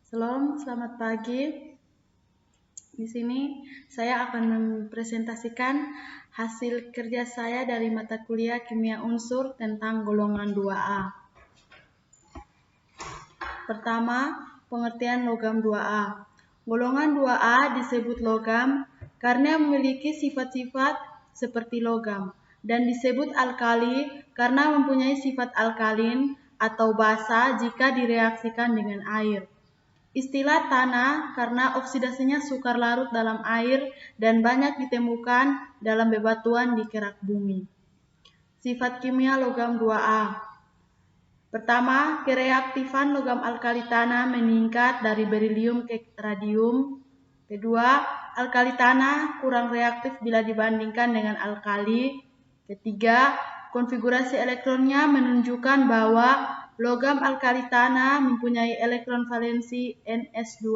Selamat pagi. Di sini saya akan mempresentasikan hasil kerja saya dari mata kuliah Kimia Unsur tentang golongan 2A. Pertama, pengertian logam 2A. Golongan 2A disebut logam karena memiliki sifat-sifat seperti logam, dan disebut alkali karena mempunyai sifat alkalin atau basa jika direaksikan dengan air. Istilah tanah karena oksidasinya sukar larut dalam air dan banyak ditemukan dalam bebatuan di kerak bumi. Sifat kimia logam 2A. Pertama, kereaktifan logam alkali tanah meningkat dari berilium ke radium. Kedua, alkali tanah kurang reaktif bila dibandingkan dengan alkali. Ketiga, konfigurasi elektronnya menunjukkan bahwa logam alkali tanah mempunyai elektron valensi Ns2.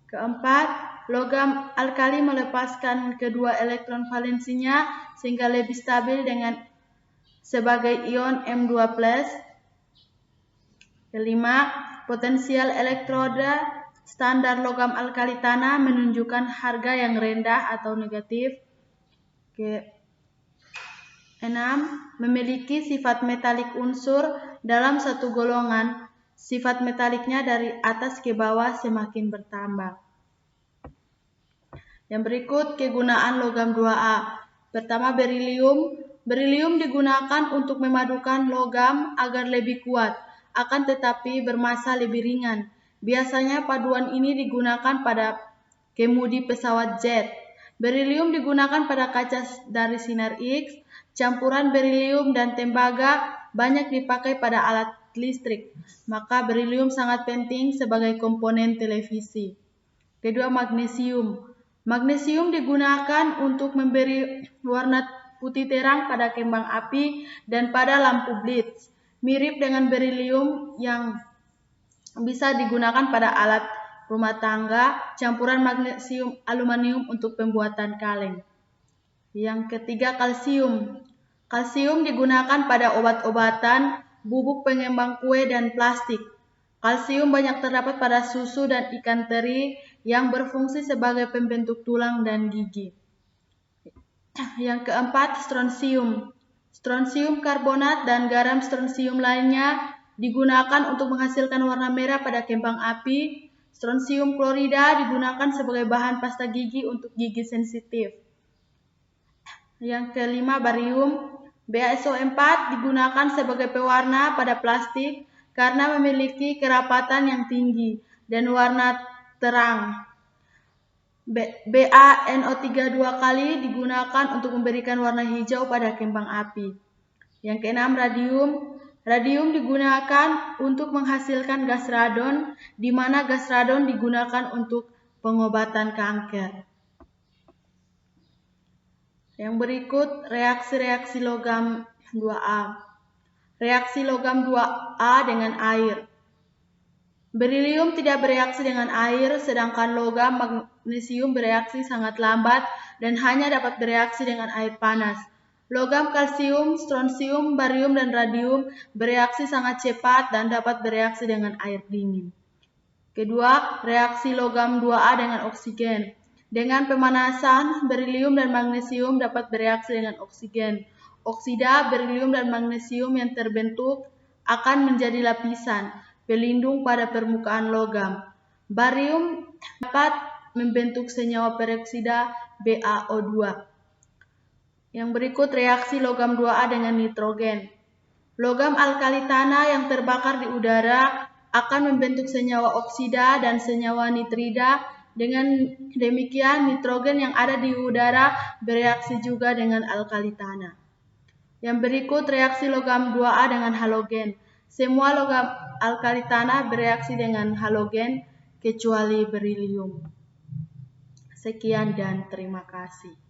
Keempat, logam alkali melepaskan kedua elektron valensinya sehingga lebih stabil dengan sebagai ion M2+. Kelima, potensial elektroda standar logam alkali tanah menunjukkan harga yang rendah atau negatif. Keenam, memiliki sifat metalik unsur dalam satu golongan. Sifat metaliknya dari atas ke bawah semakin bertambah. Yang berikut kegunaan logam 2A. Pertama, berilium. Berilium digunakan untuk memadukan logam agar lebih kuat, akan tetapi bermassa lebih ringan. Biasanya paduan ini digunakan pada kemudi pesawat jet. Berilium digunakan pada kaca dari sinar X. Campuran berilium dan tembaga banyak dipakai pada alat listrik, maka berilium sangat penting sebagai komponen televisi. Kedua, magnesium. Magnesium digunakan untuk memberi warna putih terang pada kembang api dan pada lampu blitz. Mirip dengan berilium yang bisa digunakan pada alat rumah tangga, campuran magnesium aluminium untuk pembuatan kaleng. Yang ketiga, kalsium. Kalsium digunakan pada obat-obatan, bubuk pengembang kue, dan plastik. Kalsium banyak terdapat pada susu dan ikan teri yang berfungsi sebagai pembentuk tulang dan gigi. Yang keempat, strontium. Strontium karbonat dan garam strontium lainnya digunakan untuk menghasilkan warna merah pada kembang api. Strontium klorida digunakan sebagai bahan pasta gigi untuk gigi sensitif. Yang kelima, barium. BaSO4 digunakan sebagai pewarna pada plastik karena memiliki kerapatan yang tinggi dan warna terang. BaNO3 dua kali digunakan untuk memberikan warna hijau pada kembang api. Yang keenam, radium. Radium digunakan untuk menghasilkan gas radon, di mana gas radon digunakan untuk pengobatan kanker. Yang berikut reaksi-reaksi logam 2A. Reaksi logam 2A dengan air. Berilium tidak bereaksi dengan air, sedangkan logam magnesium bereaksi sangat lambat dan hanya dapat bereaksi dengan air panas. Logam kalsium, strontium, barium, dan radium bereaksi sangat cepat dan dapat bereaksi dengan air dingin. Kedua, reaksi logam 2A dengan oksigen. Dengan pemanasan, berilium dan magnesium dapat bereaksi dengan oksigen. Oksida berilium dan magnesium yang terbentuk akan menjadi lapisan pelindung pada permukaan logam. Barium dapat membentuk senyawa peroksida BaO2. Yang berikut reaksi logam 2A dengan nitrogen. Logam alkali tanah yang terbakar di udara akan membentuk senyawa oksida dan senyawa nitrida. Dengan demikian, nitrogen yang ada di udara bereaksi juga dengan alkali tanah. Yang berikut reaksi logam 2A dengan halogen. Semua logam alkali tanah bereaksi dengan halogen kecuali berilium. Sekian dan terima kasih.